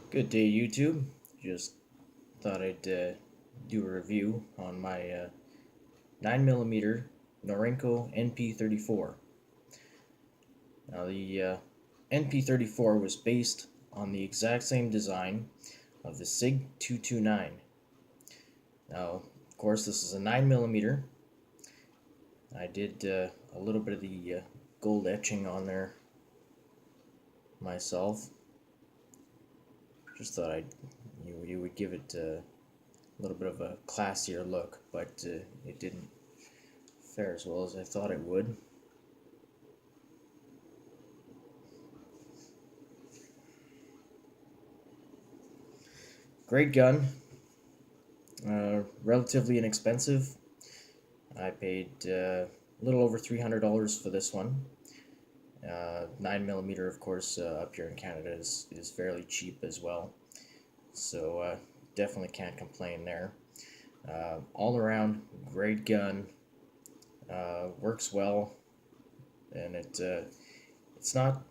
Good day, YouTube. Just thought I'd do a review on my 9mm Norinco NP34. Now, the NP34 was based on the exact same design of the SIG 229. Now, of course, this is a 9mm. I did a little bit of the gold etching on there myself. Just thought you would give it a little bit of a classier look, but it didn't fare as well as I thought it would. Great gun, relatively inexpensive. I paid a little over $300 for this one. 9mm, of course, up here in Canada is fairly cheap as well, so definitely can't complain there. All around, great gun, works well, and it's not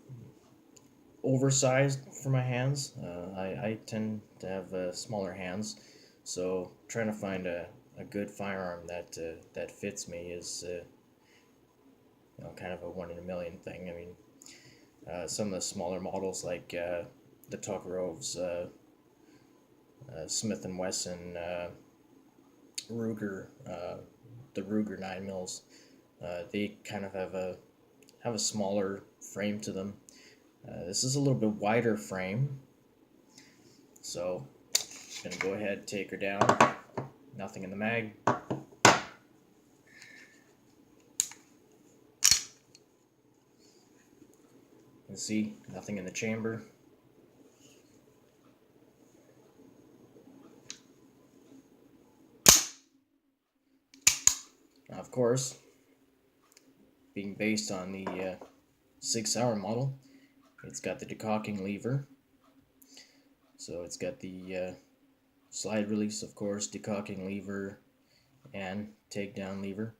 oversized for my hands. I tend to have smaller hands, so trying to find a good firearm that fits me is kind of a one in a million thing. I mean, some of the smaller models like the Tokoroves, Smith and Wesson, Ruger, the Ruger 9mm, they kind of have a smaller frame to them. This is a little bit wider frame, so I'm gonna go ahead and take her down. Nothing in the mag. You can see nothing in the chamber. Now, of course, being based on the Sig Sauer model, it's got the decocking lever. So it's got the slide release, of course, decocking lever, and takedown lever.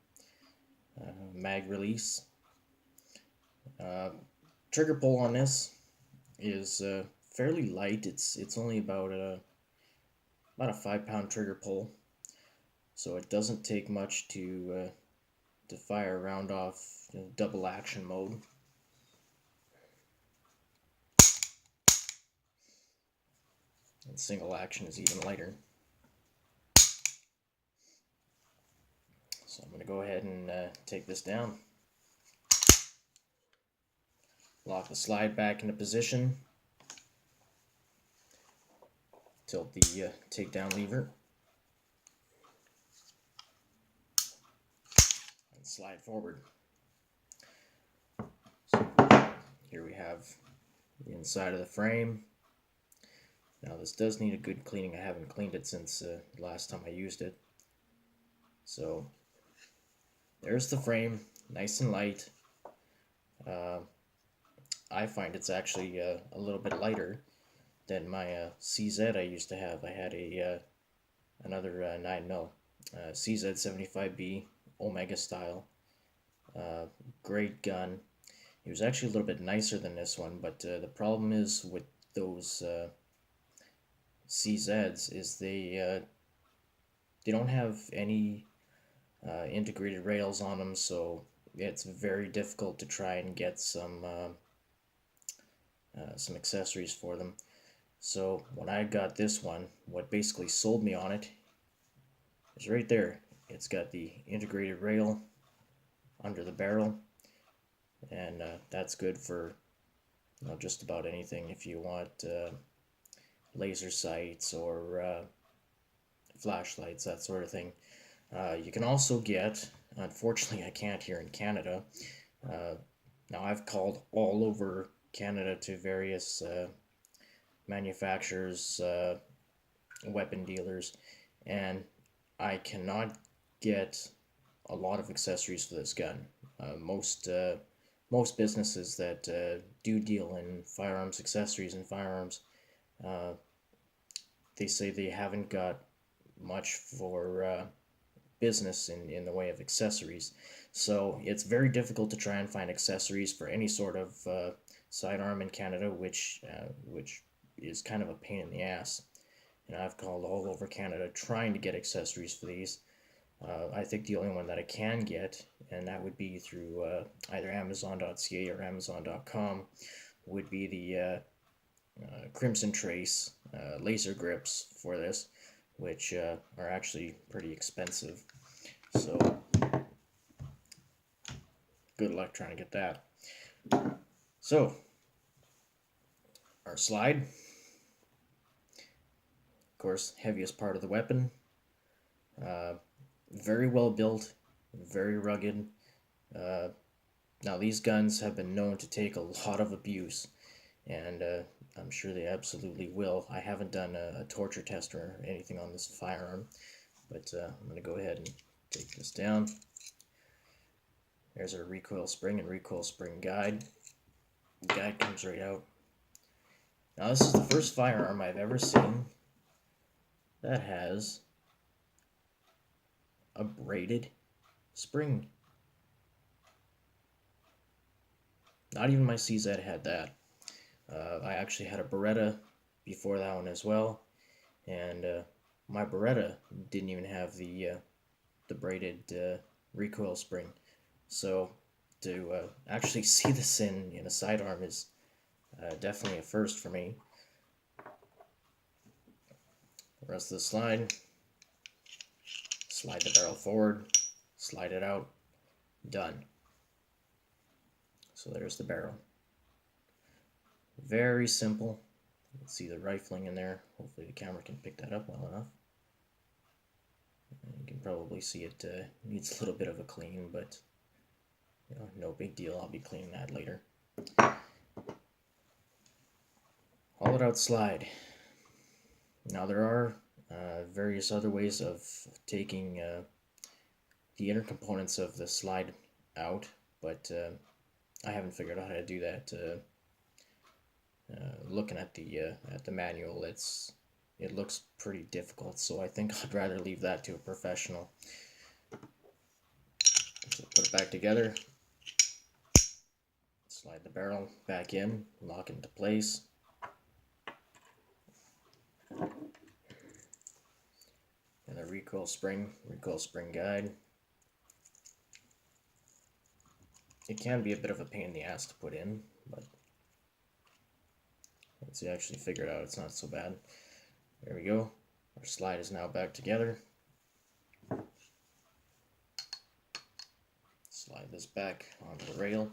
Mag release. Trigger pull on this is fairly light. It's only about a 5-pound trigger pull, so it doesn't take much to fire a round off double action mode. And single action is even lighter. So I'm going to go ahead and take this down. Lock the slide back into position. Tilt the takedown lever. And slide forward. So here we have the inside of the frame. Now this does need a good cleaning. I haven't cleaned it since the last time I used it. So there's the frame, nice and light. I find it's actually a little bit lighter than my CZ I used to have. I had another 9mm CZ75B Omega style. Great gun. It was actually a little bit nicer than this one, but the problem is with those CZs is they don't have any integrated rails on them, so it's very difficult to try and get some accessories for them. So when I got this one, what basically sold me on it is right there. It's got the integrated rail under the barrel, and that's good for just about anything. If you want laser sights or flashlights, that sort of thing. You can also get, unfortunately I can't here in Canada, now I've called all over Canada to various manufacturers, weapon dealers, and I cannot get a lot of accessories for this gun. Most businesses that do deal in firearms accessories and firearms, they say they haven't got much for business in the way of accessories. So it's very difficult to try and find accessories for any sort of sidearm in Canada, which is kind of a pain in the ass. And I've called all over Canada trying to get accessories for these. I think the only one that I can get, and that would be through either Amazon.ca or Amazon.com, would be the Crimson Trace laser grips for this, which are actually pretty expensive. So good luck trying to get that. So our slide, of course, heaviest part of the weapon. Very well built, very rugged. Now these guns have been known to take a lot of abuse, and I'm sure they absolutely will. I haven't done a torture test or anything on this firearm, but I'm going to go ahead and take this down. There's our recoil spring and recoil spring guide. The guide comes right out. Now this is the first firearm I've ever seen that has a braided spring. Not even my CZ had that. I actually had a Beretta before that one as well, and my Beretta didn't even have the braided recoil spring. So to actually see this in a sidearm is definitely a first for me. The rest of the slide. Slide the barrel forward, slide it out, done. So there's the barrel. Very simple. You can see the rifling in there. Hopefully the camera can pick that up well enough. You can probably see it needs a little bit of a clean, but you know, no big deal. I'll be cleaning that later. Hollowed out slide. Now there are various other ways of taking the inner components of the slide out, but I haven't figured out how to do that. Looking at the manual, it looks pretty difficult, so I think I'd rather leave that to a professional. So put it back together, slide the barrel back in, lock it into place. And the recoil spring guide. It can be a bit of a pain in the ass to put in, but once you actually figure it out, it's not so bad. There we go. Our slide is now back together. Slide this back onto the rail.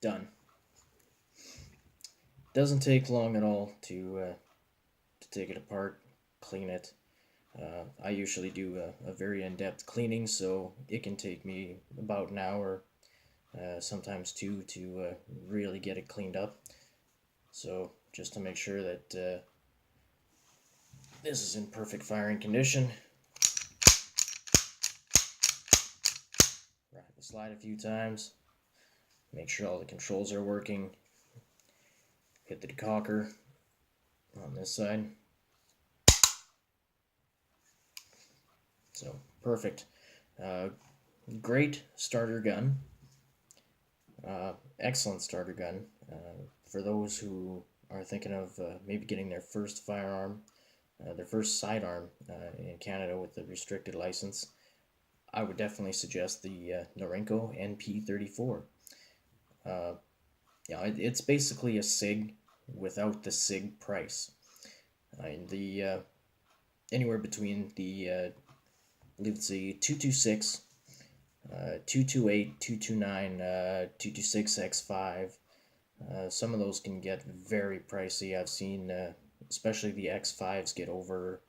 Done. Doesn't take long at all to take it apart, clean it. I usually do a very in-depth cleaning, so it can take me about an hour, sometimes two, to really get it cleaned up. So just to make sure that this is in perfect firing condition, wrap the slide a few times, make sure all the controls are working, hit the decocker on this side. So perfect. Great starter gun. Excellent starter gun. For those who are thinking of maybe getting their first firearm, their first sidearm in Canada with the restricted license, I would definitely suggest the Norinco NP34. Yeah, it's basically a SIG without the SIG price. The anywhere between the I believe it's a 226, 228, 229, 226 X5. Some of those can get very pricey. I've seen especially the X5s get over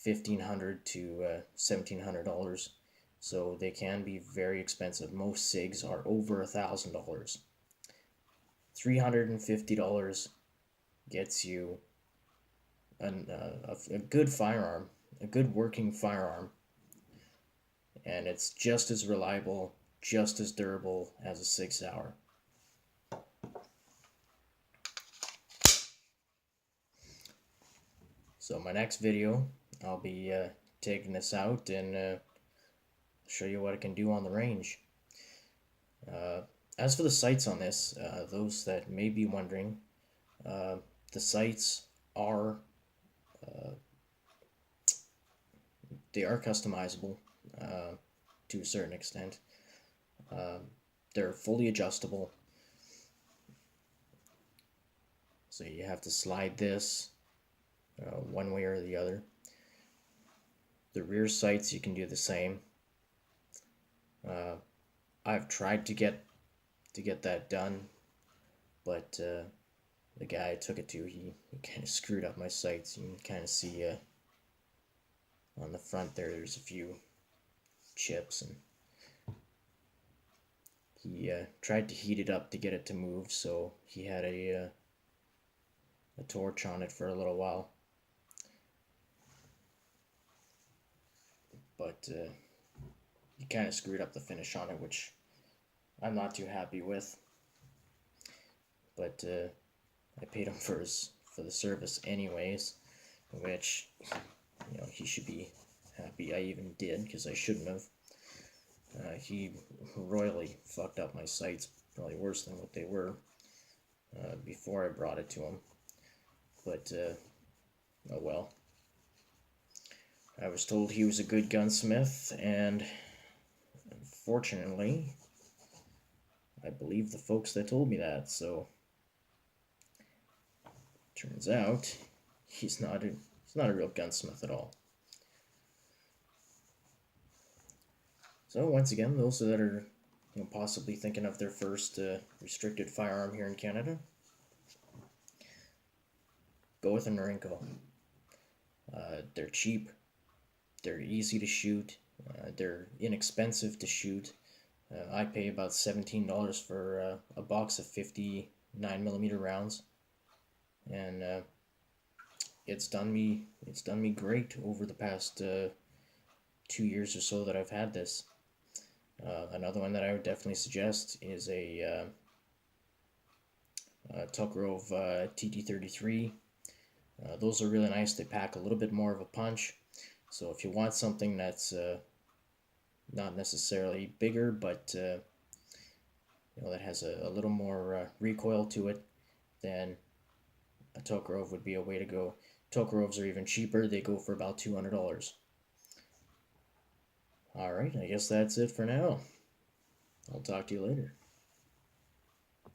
$1,500 to $1,700, so they can be very expensive. Most SIGs are over $1,000. $350 gets you a good firearm, a good working firearm, and it's just as reliable, just as durable as a 6 Sauer. So my next video, I'll be taking this out and show you what it can do on the range. As for the sights on this, those that may be wondering, uh, the sights are they are customizable uh, to a certain extent. Um, they're fully adjustable, so you have to slide this one way or the other. The rear sights you can do the same. Uh, I've tried to get that done, but the guy I took it to, he kind of screwed up my sights. You can kind of see on the front there, there's a few chips, and he tried to heat it up to get it to move, so he had a torch on it for a little while. But he kind of screwed up the finish on it, which I'm not too happy with. But I paid him for the service anyways, which he should be happy I even did, because I shouldn't have. He royally fucked up my sights, probably worse than what they were before I brought it to him. But oh well. I was told he was a good gunsmith, and unfortunately, I believe the folks that told me that. So turns out he's not a real gunsmith at all. So once again, those that are possibly thinking of their first restricted firearm here in Canada, go with a Norinco. They're cheap, they're easy to shoot, they're inexpensive to shoot. I pay about $17 for a box of 59mm rounds, and it's done me great over the past 2 years or so that I've had this. Another one that I would definitely suggest is a Tuckrove TT33. Those are really nice. They pack a little bit more of a punch. So if you want something that's not necessarily bigger, but that has a little more recoil to it, then a Tuckrove would be a way to go. Tuckroves are even cheaper. They go for about $200. Alright, I guess that's it for now. I'll talk to you later.